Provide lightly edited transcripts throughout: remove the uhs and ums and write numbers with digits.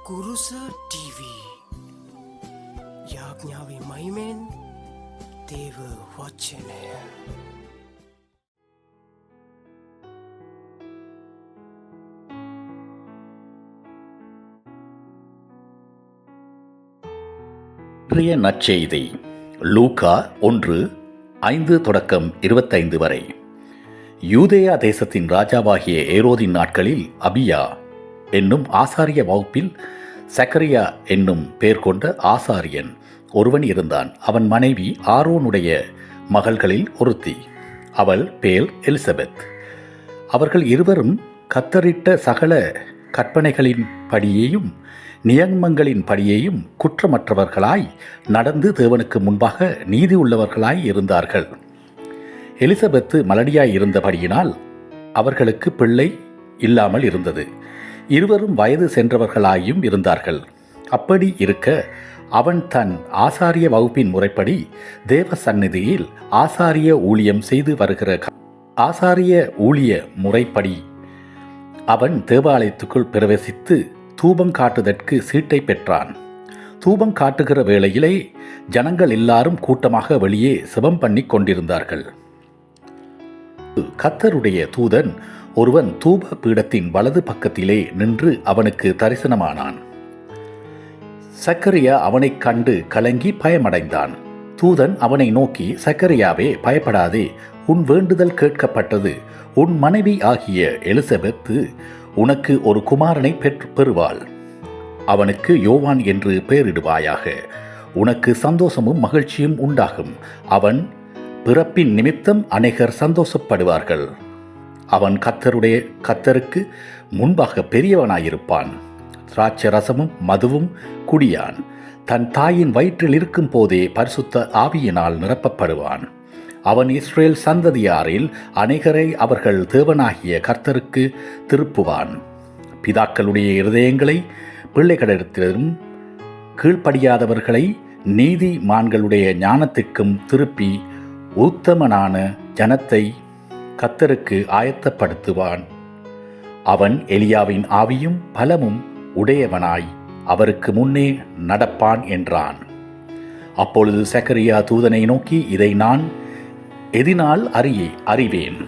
කුරුස TV යාඥාවේ මහිමෙන් දේව වචනය. இன்றைய நற்செய்தி லூக்கா 1:5-25 வரை. யூதேயா தேசத்தின் ராஜாவாகிய ஏரோதின் நாட்களில் அபியா என்னும் ஆசாரிய வகுப்பில் சக்கரியா என்னும் பெயர் கொண்ட ஆசாரியன் ஒருவன் இருந்தான். அவன் மனைவி ஆரோனுடைய மகள்களில் ஒருத்தி. அவள் பேர் எலிசபெத். அவர்கள் இருவரும் கத்தரிட்ட சகல கற்பனைகளின் படியேயும் நியமங்களின் படியேயும் குற்றமற்றவர்களாய் நடந்து தேவனுக்கு முன்பாக நீதி உள்ளவர்களாய் இருந்தார்கள். எலிசபெத்து மலடியாய் இருந்தபடியினால் அவர்களுக்கு பிள்ளை இல்லாமல் இருந்தது. இருவரும் வயது சென்றவர்களாயும் இருந்தார்கள். அப்படி இருக்க அவன் தன் ஆசாரிய வகுப்பின் முறைப்படி தேவ சந்நிதியில் ஆசாரிய ஊழியம் செய்து வருகிற ஆசாரிய ஊழிய முறைப்படி அவன் தேவாலயத்துக்குள் பிரவேசித்து தூபம் காட்டுதற்கு சீட்டை பெற்றான். தூபம் காட்டுகிற வேளையிலே ஜனங்கள் எல்லாரும் கூட்டமாக வெளியே செபம் பண்ணி கொண்டிருந்தார்கள். கர்த்தருடைய தூதன் ஒருவன் தூப பீடத்தின் வலது பக்கத்திலே நின்று அவனுக்கு தரிசனமானான். சக்கரியா அவனைக் கண்டு கலங்கி பயமடைந்தான். தூதன் அவனை நோக்கி, சக்கரியாவே, பயப்படாதே, உன் வேண்டுதல் கேட்கப்பட்டது. உன் மனைவி ஆகிய எலிசபெத்து உனக்கு ஒரு குமாரனை பெறுவாள். அவனுக்கு யோவான் என்று பெயரிடுவாயாக. உனக்கு சந்தோஷமும் மகிழ்ச்சியும் உண்டாகும். அவன் பிறப்பின் நிமித்தம் அநேகர் சந்தோஷப்படுவார்கள். அவன் கர்த்தருக்கு முன்பாக பெரியவனாயிருப்பான். திராட்சை ரசமும் மதுவும் குடியான். தன் தாயின் வயிற்றில் இருக்கும் போதே பரிசுத்த ஆவியினால் நிரப்பப்படுவான். அவன் இஸ்ரேல் சந்ததியாரில் அநேகரை அவர்கள் தேவனாகிய கர்த்தருக்கு திருப்புவான். பிதாக்களுடைய இருதயங்களை பிள்ளைகளிடத்திலும் கீழ்ப்படியாதவர்களை நீதிமான்களுடைய ஞானத்திற்கும் திருப்பி உத்தமனான ஜனத்தை கர்த்தருக்கு ஆயத்தப்படுத்துவான். அவன் எலியாவின் ஆவியும் பலமும் உடையவனாய் அவருக்கு முன்னே நடப்பான் என்றான். அப்பொழுது சக்கரியா தூதனை நோக்கி, இதை நான் எதினால் அறிவேன்?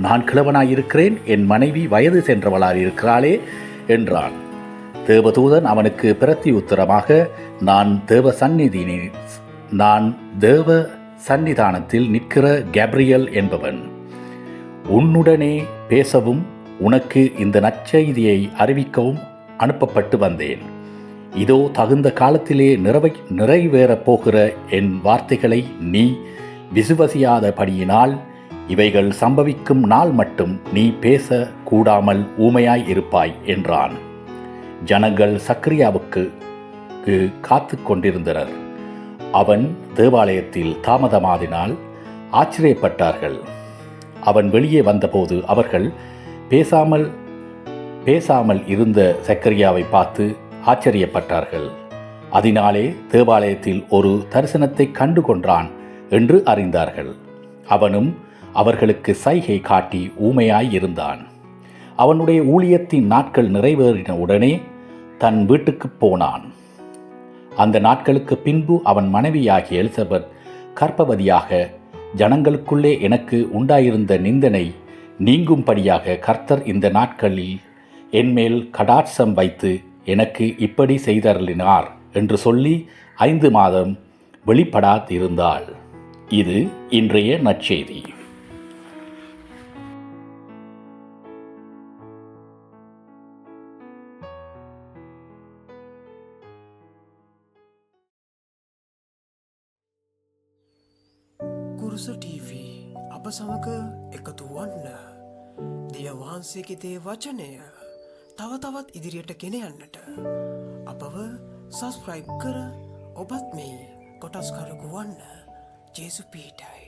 நான் கிழவனாயிருக்கிறேன், என் மனைவி வயது சென்றவளாயிருக்கிறாளே என்றான். தேவதூதன் அவனுக்கு பிரத்தி உத்தரமாக, நான் தேவ சந்நிதானத்தில் நிற்கிற கேப்ரியல் என்பவன். உன்னுடனே பேசவும் உனக்கு இந்த நற்செய்தியை அறிவிக்கவும் அனுப்பப்பட்டு வந்தேன். இதோ தகுந்த காலத்திலே நிறைவேறப் போகிற என் வார்த்தைகளை நீ விசுவசியாதபடியினால் இவைகள் சம்பவிக்கும் நாள் மட்டும் நீ பேச கூடாமல் ஊமையாய் இருப்பாய் என்றான். ஜனங்கள் சக்கரியாவுக்கு காத்து கொண்டிருந்தனர். அவன் தேவாலயத்தில் தாமதமாதினால் ஆச்சரியப்பட்டார்கள். அவன் வெளியே வந்தபோது அவர்கள் பேசாமல் இருந்த சக்கரியாவை பார்த்து ஆச்சரியப்பட்டார்கள். அதனாலே தேவாலயத்தில் ஒரு தரிசனத்தை கண்டு கொண்டான் என்று அறிந்தார்கள். அவனும் அவர்களுக்கு சைகை காட்டி ஊமையாய் இருந்தான். அவனுடைய ஊழியத்தின் நாட்கள் நிறைவேறின உடனே தன் வீட்டுக்கு போனான். அந்த நாட்களுக்கு பின்பு அவன் மனைவியாகிய எலிசபெத் கர்ப்பவதியாக, ஜனங்களுக்குள்ளே எனக்கு உண்டாயிருந்த நிந்தனை நீங்கும்படியாக கர்த்தர் இந்த நாட்களில் என்மேல் கடாட்சம் வைத்து எனக்கு இப்படி செய்தருளினார் என்று சொல்லி 5 மாதம் வெளிப்படாதிருந்தாள். இது இன்றைய நற்செய்தி. කුරුස TV අප සමග එකතු වන්න. දෙය වහන්සේගේ දේ වචනය තව තවත් ඉදිරියට ගෙන යන්නට අපව සබස්ක්‍රයිබ් කර ඔබත් මේ කොටස්කරකු වන්න. ජේසු පීටයි.